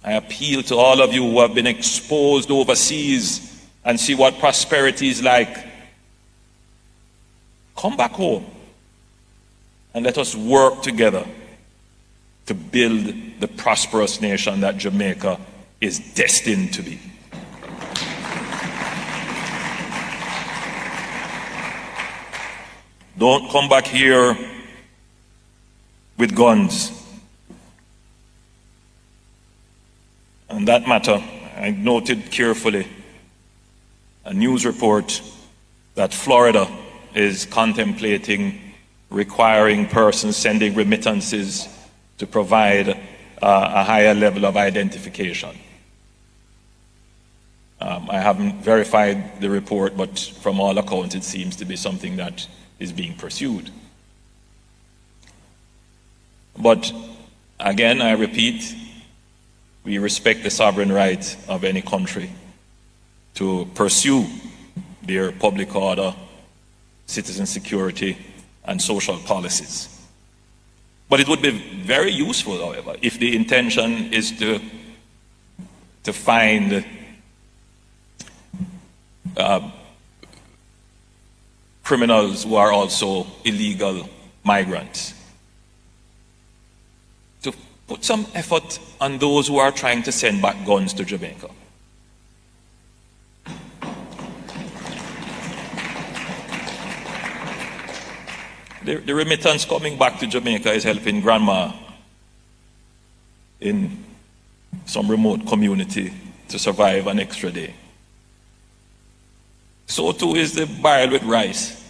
I appeal to all of you who have been exposed overseas and see what prosperity is like. Come back home and let us work together to build the prosperous nation that Jamaica is destined to be. Don't come back here with guns. On that matter, I noted carefully a news report that Florida is contemplating requiring persons sending remittances to provide a higher level of identification. I haven't verified the report, but from all accounts it seems to be something that is being pursued. But again, I repeat, we respect the sovereign right of any country to pursue their public order, citizen security, and social policies. But it would be very useful, however, if the intention is to find criminals who are also illegal migrants, to put some effort on those who are trying to send back guns to Jamaica. The remittance coming back to Jamaica is helping grandma in some remote community to survive an extra day. So too is the barrel with rice.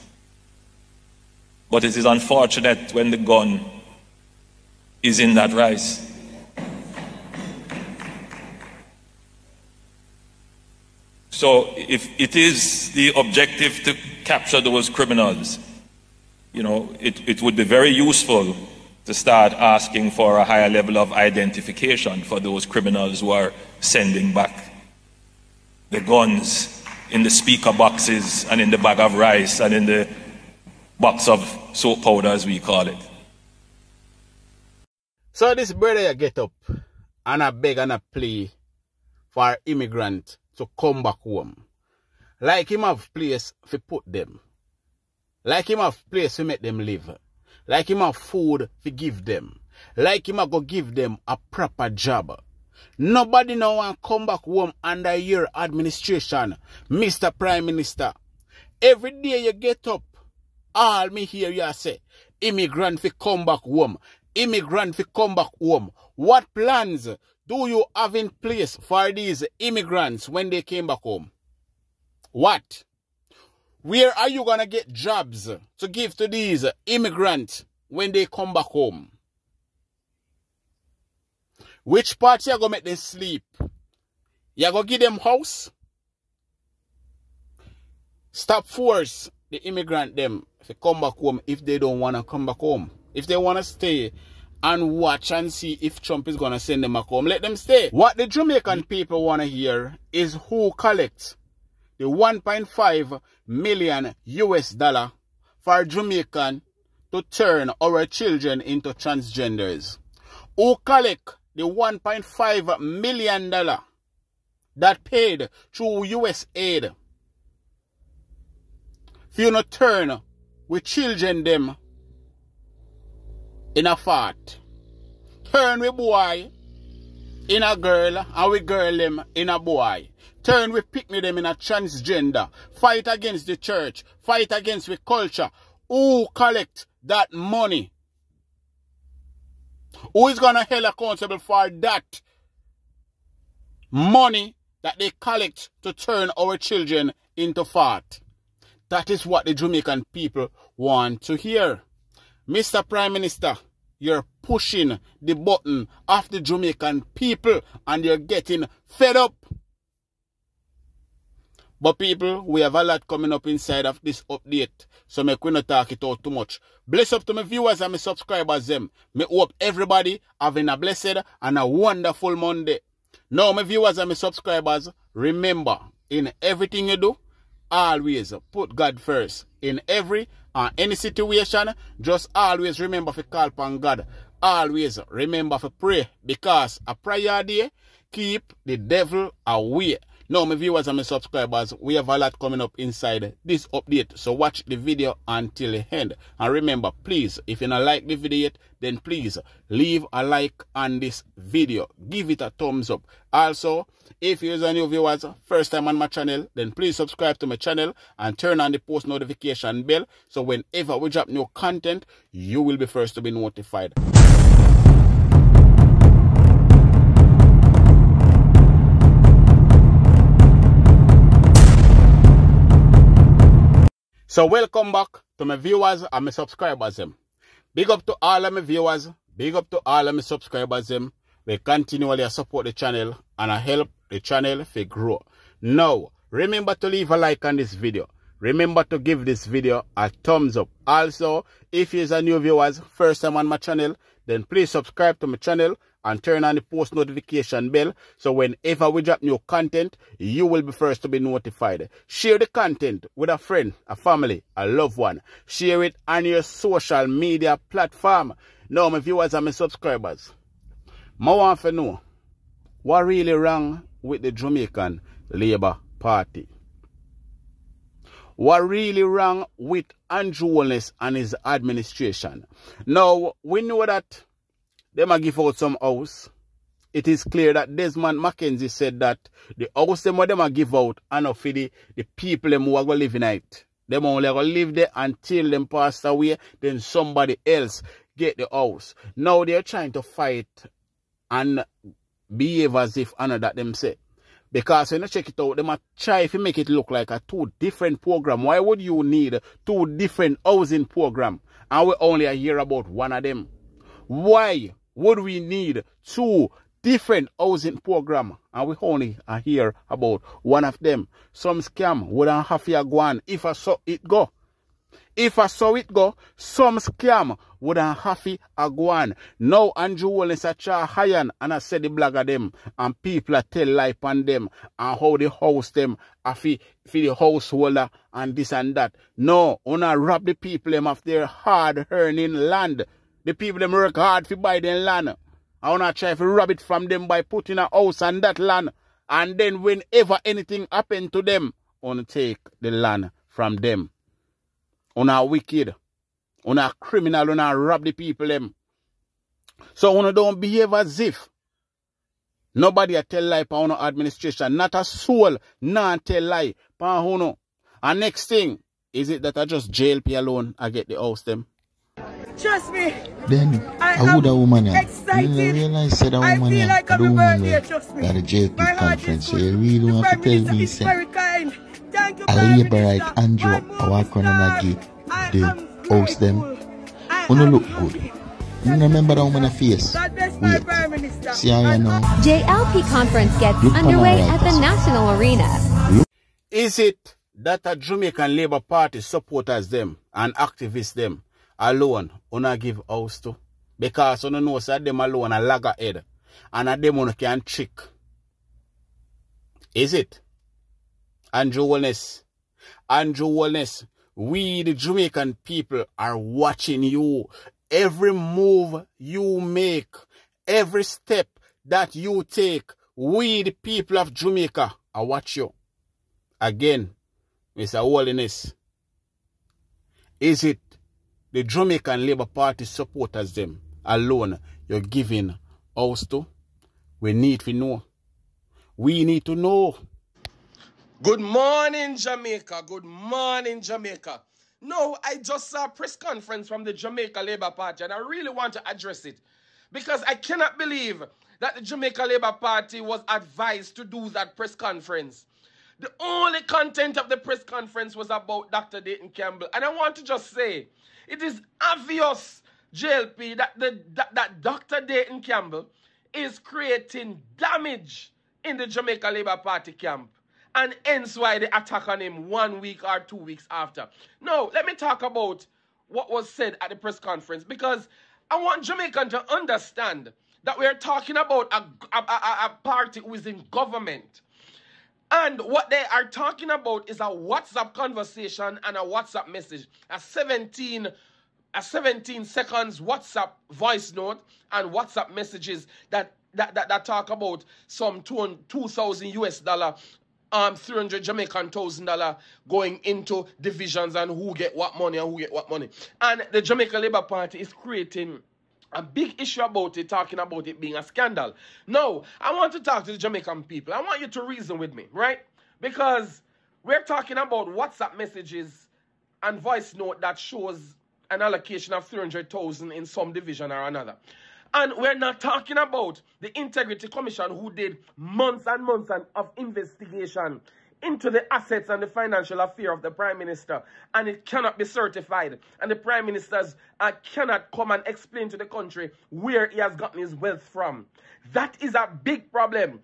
But it is unfortunate when the gun is in that rice. So if it is the objective to capture those criminals, you know, it would be very useful to start asking for a higher level of identification for those criminals who are sending back the guns in the speaker boxes and in the bag of rice and in the box of soap powder, as we call it. So this brother get up and I beg and I plea for immigrants to come back home. Like him have place to put them. Like him have place to make them live. Like him have food to give them. Like him have go give them a proper job. Nobody now want to come back home under your administration, Mr. Prime Minister. Every day you get up, all me hear you say, immigrant fi come back home. Immigrant fi come back home. What plans do you have in place for these immigrants when they came back home? What? Where are you going to get jobs to give to these immigrants when they come back home? Which part you going to make them sleep? You going to give them house? Stop force the immigrant them to come back home if they don't want to come back home. If they want to stay and watch and see if Trump is going to send them back home, let them stay. What the Jamaican people want to hear is who collects the 1.5 million US dollar for Jamaican to turn our children into transgenders. Who collect the 1.5 million dollar that paid through US aid for you to turn with children them in a fart. Turn with boy in a girl and we girl them in a boy. Turn we pick me them in a transgender. Fight against the church. Fight against the culture. Who collect that money? Who is going to hold accountable for that money that they collect to turn our children into fat? That is what the Jamaican people want to hear. Mr. Prime Minister, you're pushing the button of the Jamaican people and you're getting fed up. But people, we have a lot coming up inside of this update. So make we not talk it out too much. Bless up to my viewers and my subscribers them. Me hope everybody having a blessed and a wonderful Monday. Now my viewers and my subscribers, remember, in everything you do, always put God first. In every and any situation, just always remember to call upon God. Always remember to pray, because a prayer day keep the devil away. Now, my viewers and my subscribers, we have a lot coming up inside this update. So watch the video until the end. And remember, please, if you don't like the video yet, then please leave a like on this video. Give it a thumbs up. Also, if you're a new viewers, first time on my channel, then please subscribe to my channel and turn on the post notification bell. So whenever we drop new content, you will be first to be notified. So welcome back to my viewers and my subscribers. Big up to all of my viewers. Big up to all of my subscribers. We continually support the channel and I help the channel to grow. Now, remember to leave a like on this video. Remember to give this video a thumbs up. Also, if you're a new viewers, first time on my channel, then please subscribe to my channel and turn on the post notification bell. So whenever we drop new content, you will be first to be notified. Share the content with a friend, a family, a loved one. Share it on your social media platform. Now, my viewers and my subscribers, I want to know what really wrong with the Jamaican Labour Party. What really wrong with Andrew Holiness and his administration? Now, we know that they might give out some house. It is clear that Desmond Mackenzie said that the house them might give out enough for the people them who are going to live in it. They only going to live there until them pass away, then somebody else get the house. Now they're trying to fight and behave as if honor that them say. Because when you check it out, they might try to make it look like a two different program. Why would you need two different housing program? And we only hear about one of them. Why would we need two different housing program and we only hear about one of them? Some scam wouldn't have to go on if I saw it go. If I saw it go, some scam wouldn't have to go on. Now Andrew Holiness a try high and I said the blog of them and people tell lie on them and how they house them for the householder and this and that. No, wanna rob the people them of their hard earning land. The people them work hard to buy their land. I wanna try to rob it from them by putting a house on that land. And then whenever anything happen to them, I wanna take the land from them. Una wicked, una criminal, una rob the people them. So una don't behave as if nobody a tell lie pa una administration. Not a soul nah tell lie pa una. And next thing, is it that I just JLP alone I get the house them? Trust me. Then I would a woman here. You realize that a woman here, like the woman here at the JP conference. So you really want to tell me say a Labourite Andrew I walk on and I give the host them. Wanna look good. You remember that woman face? Wait. See how you know? JLP conference gets underway at the National Arena. Is it that a Jamaican Labour Party supporters them and activists them alone wanna give house to? Because you know that them alone a loggerhead and a them can trick. Is it? Andrew Holiness. Andrew Holiness. We the Jamaican people are watching you. Every move you make, every step that you take, we the people of Jamaica are watch you. Again, Mr. Holiness. Is it the Jamaican Labour Party supporters them alone you're giving house to? We need to know. We need to know. Good morning, Jamaica. Good morning, Jamaica. No, I just saw a press conference from the Jamaica Labour Party and I really want to address it because I cannot believe that the Jamaica Labour Party was advised to do that press conference. The only content of the press conference was about Dr. Dayton Campbell. And I want to just say, it is obvious, JLP, that Dr. Dayton Campbell is creating damage in the Jamaica Labour Party camp. And hence why they attack on him 1 week or 2 weeks after. Now, let me talk about what was said at the press conference because I want Jamaicans to understand that we are talking about a party who is in government. And what they are talking about is a WhatsApp conversation and a WhatsApp message. A 17 seconds WhatsApp voice note and WhatsApp messages that that talk about some $2,000 US, 300 Jamaican $1,000 going into divisions and who get what money and who get what money. And the Jamaica Labour Party is creating a big issue about it, talking about it being a scandal. No, I want to talk to the Jamaican people. I want you to reason with me, right? Because we're talking about WhatsApp messages and voice note that shows an allocation of 300,000 in some division or another. And we're not talking about the Integrity Commission who did months and months of investigation into the assets and the financial affair of the Prime Minister, and it cannot be certified. And the Prime Minister cannot come and explain to the country where he has gotten his wealth from. That is a big problem.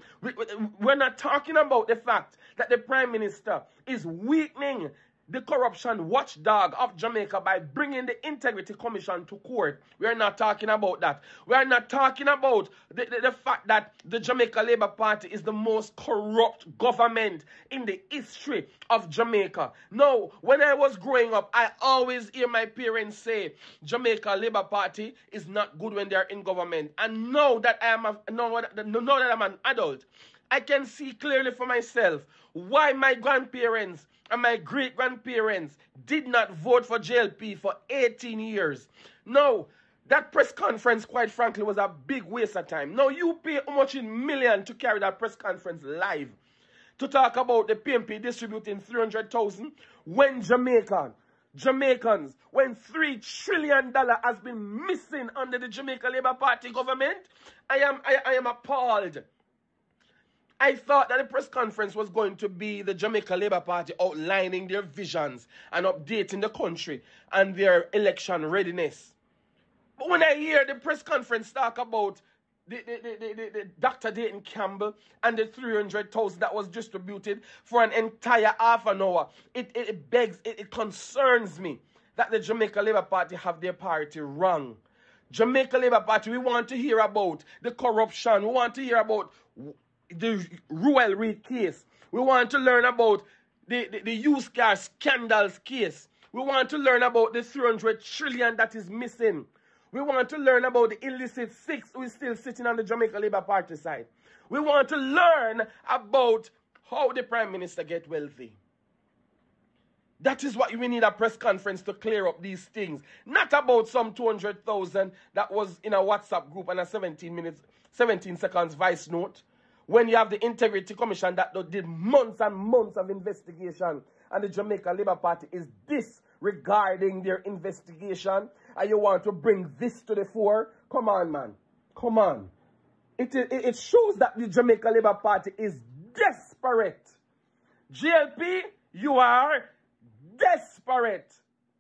We're not talking about the fact that the Prime Minister is weakening the corruption watchdog of Jamaica by bringing the Integrity Commission to court. We are not talking about that. We are not talking about the fact that the Jamaica Labour Party is the most corrupt government in the history of Jamaica. No, when I was growing up, I always hear my parents say Jamaica Labour Party is not good when they are in government. And now that I'm an adult, I can see clearly for myself why my grandparents and my great-grandparents did not vote for JLP for 18 years. No, that press conference, quite frankly, was a big waste of time. Now, you pay how much in millions to carry that press conference live, to talk about the PNP distributing 300,000 when Jamaicans, when $3 trillion has been missing under the Jamaica Labour Party government. I am appalled. I thought that the press conference was going to be the Jamaica Labour Party outlining their visions and updating the country and their election readiness. But when I hear the press conference talk about the Dr. Dayton Campbell and the 300,000 that was distributed for an entire half an hour, it concerns me that the Jamaica Labour Party have their party wrong. Jamaica Labour Party, we want to hear about the corruption. We want to hear about the Ruel Reid case. We want to learn about the used car scandals case. We want to learn about the 300 trillion that is missing. We want to learn about the illicit six who is still sitting on the Jamaica Labour Party side. We want to learn about how the Prime Minister get wealthy. That is what we need a press conference to clear up these things. Not about some 200,000 that was in a WhatsApp group and a 17 seconds voice note. When you have the Integrity Commission that did months and months of investigation, and the Jamaica Labour Party is disregarding their investigation, and you want to bring this to the fore? Come on, man. Come on. It shows that the Jamaica Labour Party is desperate. JLP, you are desperate.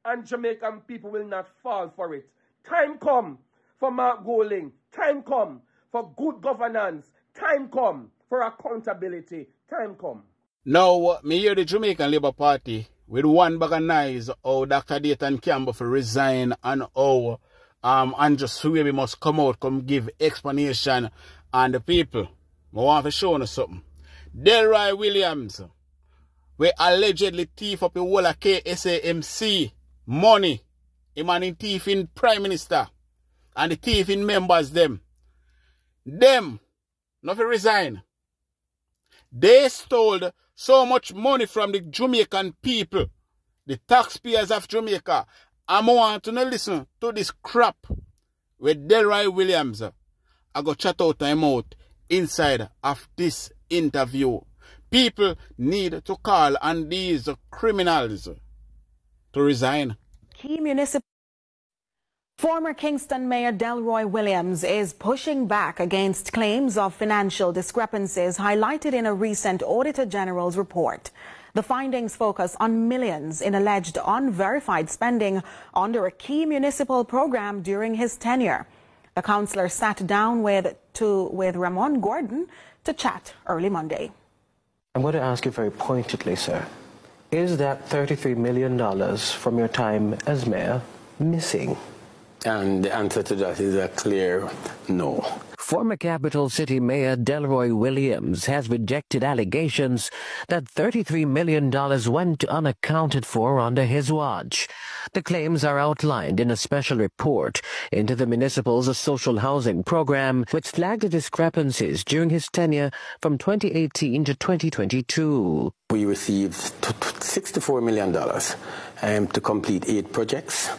And Jamaican people will not fall for it. Time come for Mark Golding. Time come for good governance. Time come for accountability. Time come. Now, me hear the Jamaican Labour Party with one bag of knives how Dr. Dayton Campbell for resign and how Andrew Swaby must come out, come give explanation and the people. I want to show you something. Delroy Williams, we allegedly thief up the whole of KSAMC money. He man thief in Prime Minister and the thief in members them. Them not to resign. They stole so much money from the Jamaican people, the taxpayers of Jamaica. I want to listen to this crap with Delroy Williams. I go chat out time out inside of this interview. People need to call on these criminals to resign. Key municipal Former Kingston Mayor Delroy Williams is pushing back against claims of financial discrepancies highlighted in a recent Auditor General's report. The findings focus on millions in alleged unverified spending under a key municipal program during his tenure. The councillor sat down with Ramon Gordon to chat early Monday. I'm going to ask you very pointedly, sir. Is that $33 million from your time as mayor missing? And the answer to that is a clear no. Former capital city mayor Delroy Williams has rejected allegations that $33 million went unaccounted for under his watch. The claims are outlined in a special report into the municipal's social housing program, which flagged the discrepancies during his tenure from 2018 to 2022. We received $64 million to complete 8 projects.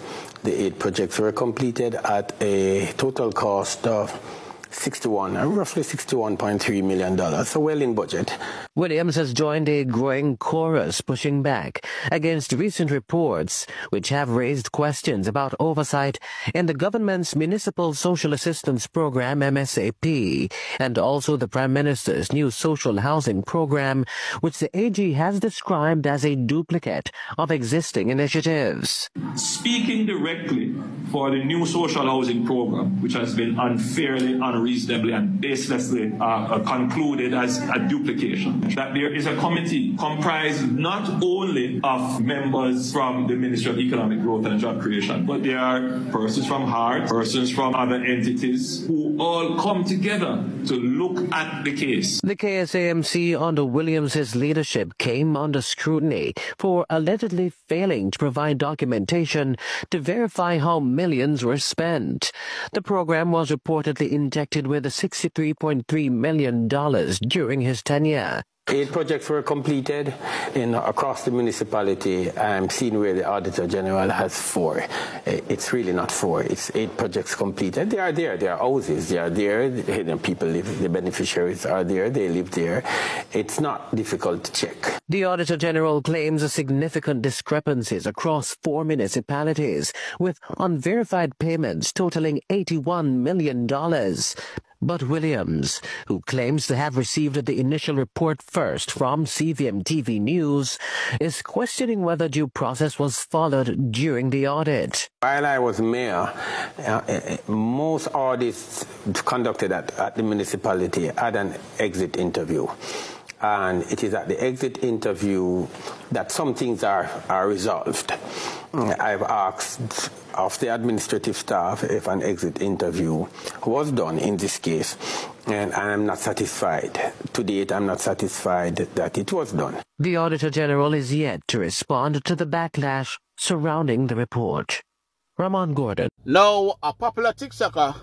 The 8 projects were completed at a total cost of roughly $61.3 million, so well in budget. Williams has joined a growing chorus pushing back against recent reports which have raised questions about oversight in the government's Municipal Social Assistance Program, MSAP, and also the Prime Minister's new social housing program, which the AG has described as a duplicate of existing initiatives. Speaking directly for the new social housing program, which has been unfairly, unreasonably, and baselessly concluded as a duplication, that there is a committee comprised not only of members from the Ministry of Economic Growth and Job Creation, but there are persons from HEART, persons from other entities who all come together to look at the case. The KSAMC under Williams' leadership came under scrutiny for allegedly failing to provide documentation to verify how millions were spent. The program was reportedly injected with $63.3 million during his tenure. 8 projects were completed across the municipality. I'm seeing where the Auditor General has 4. It's really not 4. It's 8 projects completed. They are there. They are houses. They are there. People live. The beneficiaries are there. They live there. It's not difficult to check. The Auditor General claims significant discrepancies across 4 municipalities, with unverified payments totaling $81 million. But Williams, who claims to have received the initial report first from CVM TV News, is questioning whether due process was followed during the audit. While I was mayor, most audits conducted at the municipality had an exit interview. And it is at the exit interview that some things are resolved. I've asked of the administrative staff if an exit interview was done in this case, and I'm not satisfied. To date, I'm not satisfied that it was done. The Auditor General is yet to respond to the backlash surrounding the report. Ramon Gordon. Now, a popular TikToker,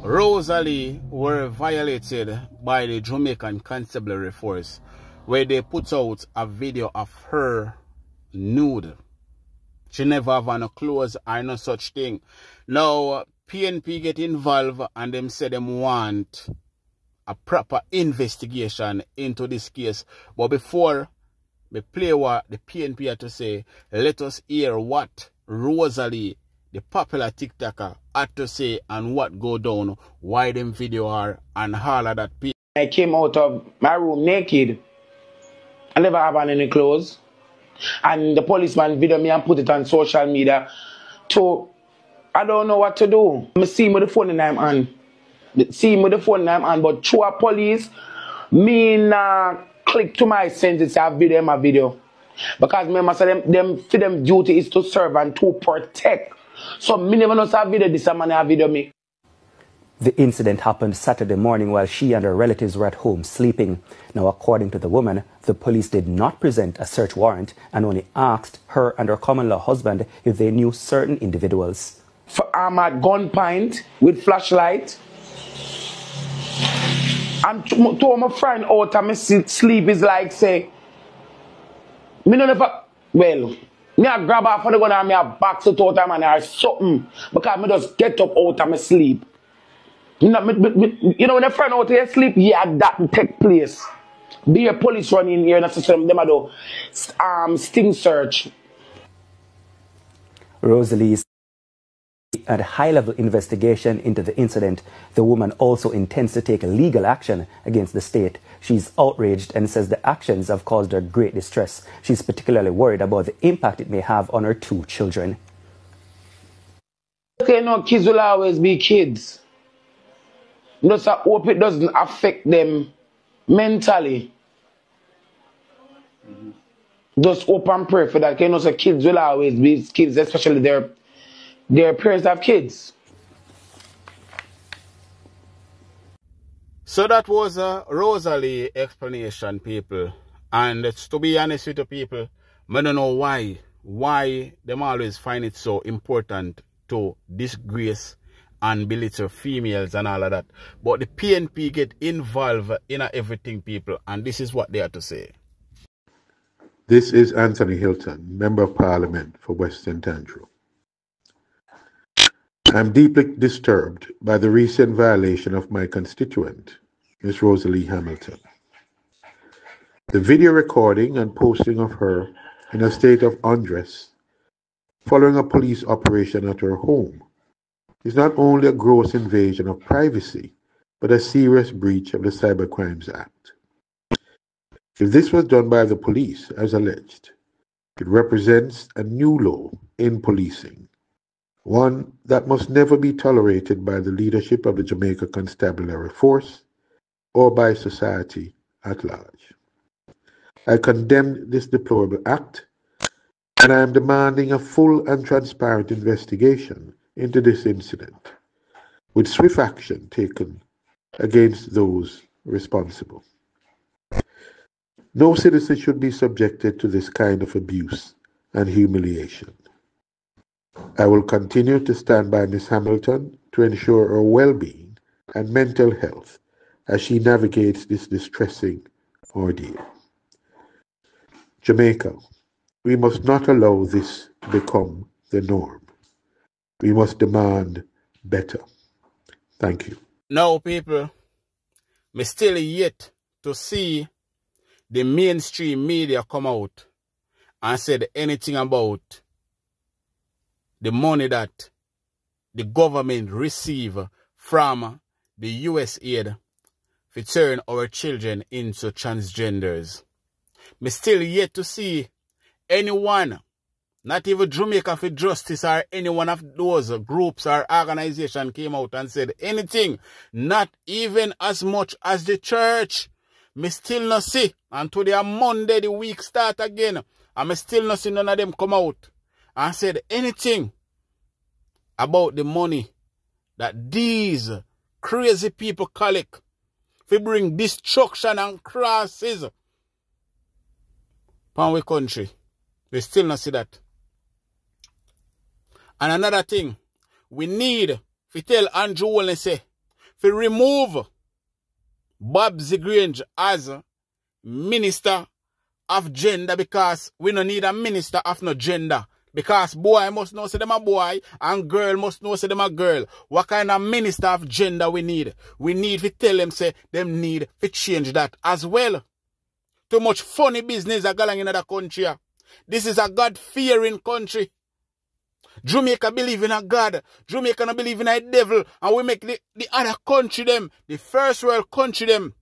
Rosalie, were violated by the Jamaican Constabulary Force, where they put out a video of her nude. She never have no clothes or no such thing. Now, PNP get involved and them say them want a proper investigation into this case. But before we play what the PNP had to say, let us hear what Rosalie, the popular TikToker, had to say and what go down, why them video are, and all of that. I came out of my room naked. I never have on any clothes. And the policeman video me and put it on social media. So I don't know what to do. I see him with the phone in I'm on. See him with the phone in I'm on. But through a police, me click to my senses to video my video. Because remember, so them duty is to serve and to protect. So me never know how video this man have video me. The incident happened Saturday morning while she and her relatives were at home sleeping. Now, according to the woman, the police did not present a search warrant and only asked her and her common-law husband if they knew certain individuals. I'm at gunpoint with flashlight. I'm to my friend out and my sleep is like, say, me don't ever, well, me I grab off for the gun and me I box it out and or something because me just get up out of my sleep. You know, when a friend out here sleep, yeah, that take place. Be a police running here and them I do sting search. Rosalie had a high-level investigation into the incident. The woman also intends to take legal action against the state. She's outraged and says the actions have caused her great distress. She's particularly worried about the impact it may have on her 2 children. Okay, no, kids will always be kids. Just I hope it doesn't affect them mentally. Just hope and pray for that. You know, so kids will always be kids, especially their parents have kids. So that was a Rosalie explanation, people. And to be honest with you, people, I don't know why them always find it so important to disgrace and belittle females and all of that. But the PNP get involved in everything, people, and this is what they have to say. This is Anthony Hilton, Member of Parliament for Western Tantrum. I am deeply disturbed by the recent violation of my constituent, Ms. Rosalie Hamilton. The video recording and posting of her in a state of undress following a police operation at her home is not only a gross invasion of privacy, but a serious breach of the Cybercrimes Act. If this was done by the police, as alleged, it represents a new law in policing, one that must never be tolerated by the leadership of the Jamaica Constabulary Force or by society at large. I condemn this deplorable act, and I am demanding a full and transparent investigation into this incident, with swift action taken against those responsible. No citizen should be subjected to this kind of abuse and humiliation. I will continue to stand by Ms. Hamilton to ensure her well-being and mental health as she navigates this distressing ordeal. Jamaica, we must not allow this to become the norm. We must demand better. Thank you. Now, people, me still yet to see the mainstream media come out and said anything about the money that the government receive from the US aid to turn our children into transgenders. Me still yet to see anyone, not even Jamaica for Justice or any one of those groups or organizations came out and said anything, not even as much as the church. Me still not see. And today on Monday, the week start again. And me still not see none of them come out and said anything about the money that these crazy people collect to bring destruction and crosses upon our country. We still not see that. And another thing, we need to tell Andrew Holiness to remove Bob Zigrange as Minister of Gender, because we don't need a minister of no gender. Because boy must know say them a boy and girl must know say them a girl. What kind of minister of gender we need? We need to tell them say them need to change that as well. Too much funny business are going in other country. This is a God-fearing country. Jamaica believe in a God. Jamaica not believe in a devil. And we make the other country them, the first world country them,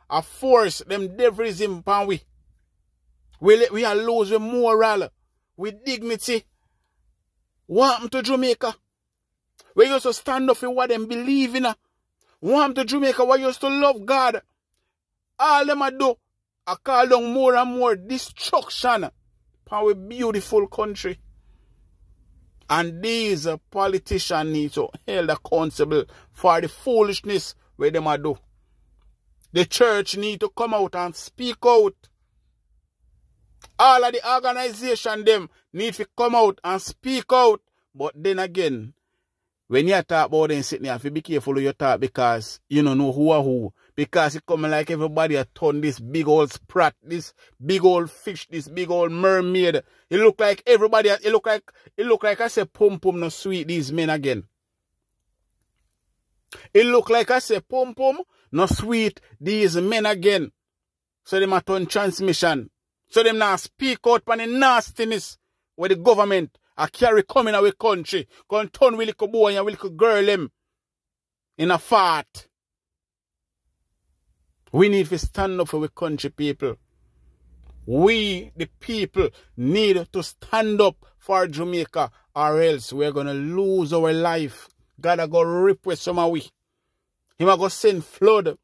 a force them devilism upon we. We are lose with moral, with dignity. What happened to Jamaica? We used to stand up for what them believe in. What happened to Jamaica? We used to love God. All them a do, I call down more and more destruction upon our beautiful country. And these politicians need to be held accountable for the foolishness where they might do. The church need to come out and speak out. All of the organization them need to come out and speak out. But then again, when you talk about them sitting here, you be careful with your talk, because you don't know who are who. Because it coming like everybody a turn this big old sprat, this big old fish, this big old mermaid. It look like everybody, it look like I say pum pum no sweet these men again. It look like I say pum pum no sweet these men again. So them a turn transmission. So them now speak out on the nastiness where the government a carry coming our country. Come turn with little boy and little girl them in a fart. We need to stand up for our country, people. We, the people, need to stand up for Jamaica, or else we're going to lose our life. God are going to rip with some of we. He might go send flood,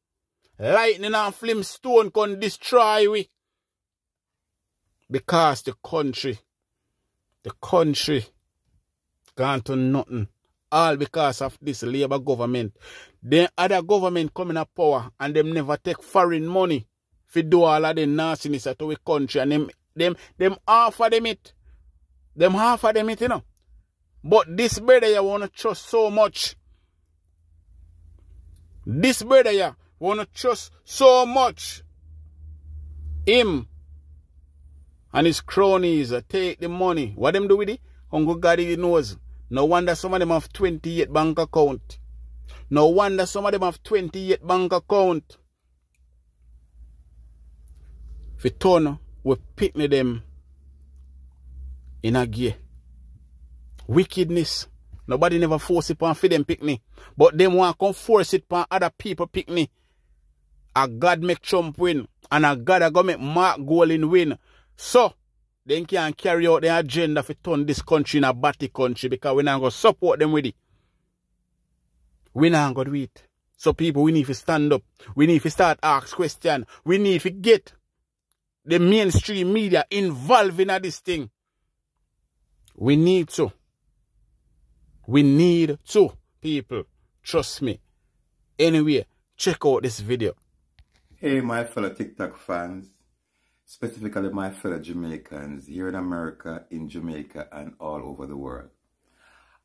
lightning and flame stone can destroy we. Because the country gone to nothing. All because of this Labour government. Then other government come in a power and them never take foreign money for do all of the nastiness to our country, and them half of them it. Them half of them it, you know. But this brother you wanna trust so much. This brother you wanna trust so much. Him and his cronies take the money. What them do with it? Uncle God he knows. No wonder some of them have 28 bank account. No wonder some of them have 28 bank account. If you turn, we pick them in a gear. Wickedness. Nobody never force it upon for them pick me. But them want to come force it upon other people pick me. A God make Trump win. And a God a go make Mark Golding win. So, they can carry out their agenda to turn this country in a batty country because we're not going to support them with it. We're not going to do it. So people, we need to stand up. We need to start ask questions. We need to get the mainstream media involved in this thing. We need to. We need to, people. Trust me. Anyway, check out this video. Hey, my fellow TikTok fans. Specifically my fellow Jamaicans here in America, in Jamaica, and all over the world.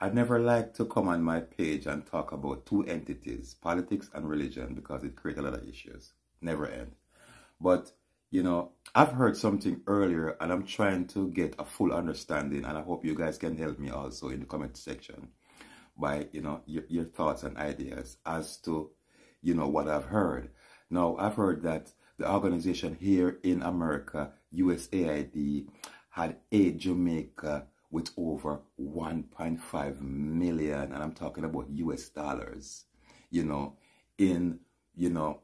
I'd never like to come on my page and talk about two entities, politics and religion, because it creates a lot of issues. Never end. But, you know, I've heard something earlier and I'm trying to get a full understanding, and I hope you guys can help me also in the comment section by, you know, your thoughts and ideas as to, you know, what I've heard. Now, I've heard that the organization here in America, USAID, had aid Jamaica with over 1.5 million, and I'm talking about US dollars, you know, in, you know,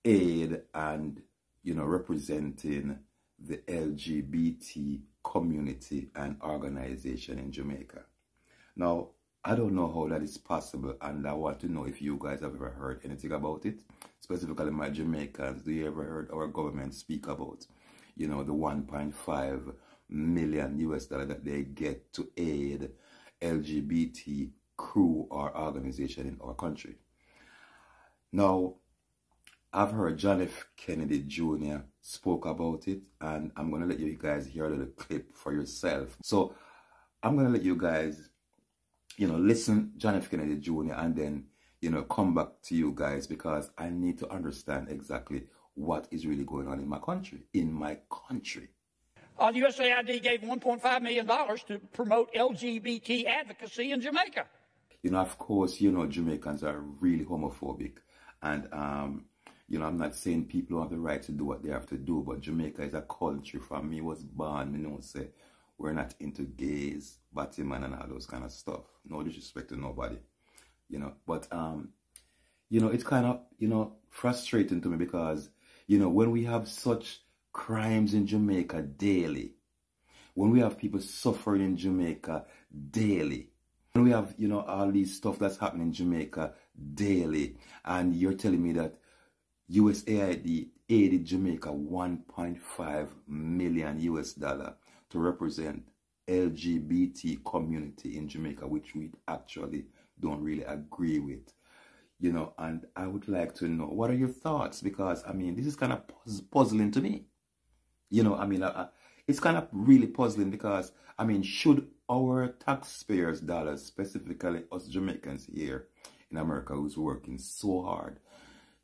aid and, you know, representing the LGBT community and organization in Jamaica. Now, I don't know how that is possible, and I want to know if you guys have ever heard anything about it. Specifically my Jamaicans, do you ever heard our government speak about, you know, the 1.5 million US dollar that they get to aid LGBT crew or organization in our country? Now, I've heard John F. Kennedy Jr. spoke about it, and I'm going to let you guys hear a little clip for yourself. So I'm going to let you guys, you know, listen John F. Kennedy Jr. and then, you know, come back to you guys, because I need to understand exactly what is really going on in my country. The USAID gave $1.5 million to promote LGBT advocacy in Jamaica. You know, of course, you know, Jamaicans are really homophobic. And, you know, I'm not saying people have the right to do what they have to do, but Jamaica is a country. From me was born, you know, say, we're not into gays, Batman and all those kind of stuff. No disrespect to nobody. You know, but, you know, it's kind of, you know, frustrating to me because, you know, when we have such crimes in Jamaica daily, when we have people suffering in Jamaica daily, when we have, you know, all these stuff that's happening in Jamaica daily, and you're telling me that USAID aided Jamaica 1.5 million US dollar to represent LGBT community in Jamaica, which we actually don't really agree with, you know, and I would like to know, what are your thoughts? Because, I mean, this is kind of puzzling to me. You know, I mean, it's kind of really puzzling because, I mean, should our taxpayers' dollars, specifically us Jamaicans here in America who's working so hard,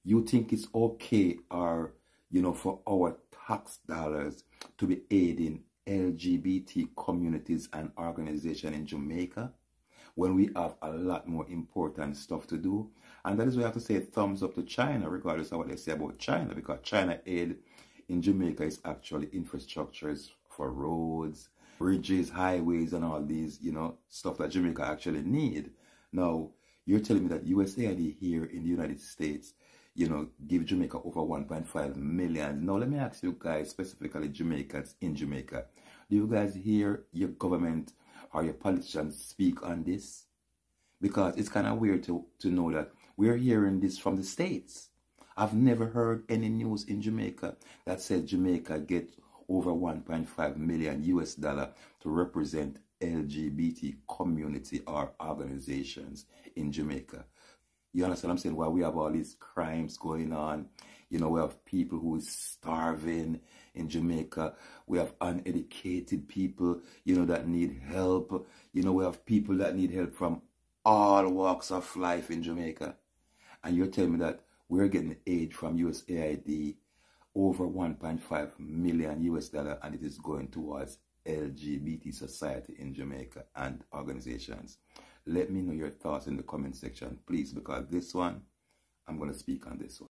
you think it's okay, or, you know, for our tax dollars to be aiding LGBT communities and organizations in Jamaica when we have a lot more important stuff to do? And that is why I have to say thumbs up to China, regardless of what they say about China, because China aid in Jamaica is actually infrastructures for roads, bridges, highways, and all these, you know, stuff that Jamaica actually need. Now, you're telling me that USAID here in the United States, you know, give Jamaica over 1.5 million. Now, let me ask you guys, specifically Jamaicans in Jamaica, do you guys hear your government or your politicians speak on this? Because it's kind of weird to know that we're hearing this from the States. I've never heard any news in Jamaica that says Jamaica gets over 1.5 million US dollar to represent LGBT community or organizations in Jamaica. You understand what I'm saying? Why we have all these crimes going on. You know, we have people who is starving in Jamaica. We have uneducated people, you know, that need help. You know, we have people that need help from all walks of life in Jamaica. And you're telling me that we're getting aid from USAID over $1.5 million US, and it is going towards LGBT society in Jamaica and organizations. Let me know your thoughts in the comment section, please, because this one, I'm going to speak on this one.